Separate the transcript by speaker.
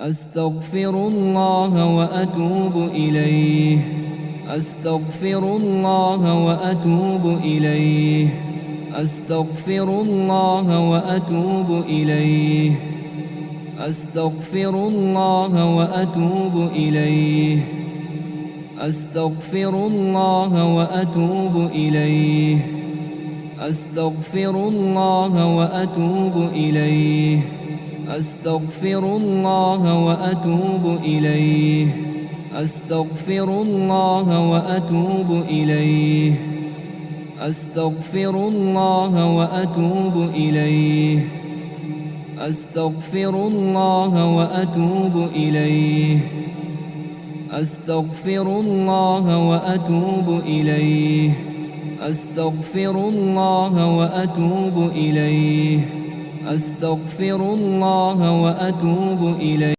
Speaker 1: أستغفر الله وأتوب إليه. أستغفر الله وأتوب إليه. أستغفر الله وأتوب إليه. أستغفر الله وأتوب إليه. أستغفر الله وأتوب إليه. أستغفر الله وأتوب إليه. أستغفر الله وأتوب إليه. أستغفر الله وأتوب إليه. أستغفر الله وأتوب إليه. أستغفر الله وأتوب إليه. أستغفر الله وأتوب إليه. أستغفر الله وأتوب إليه. أستغفر الله وأتوب إليه.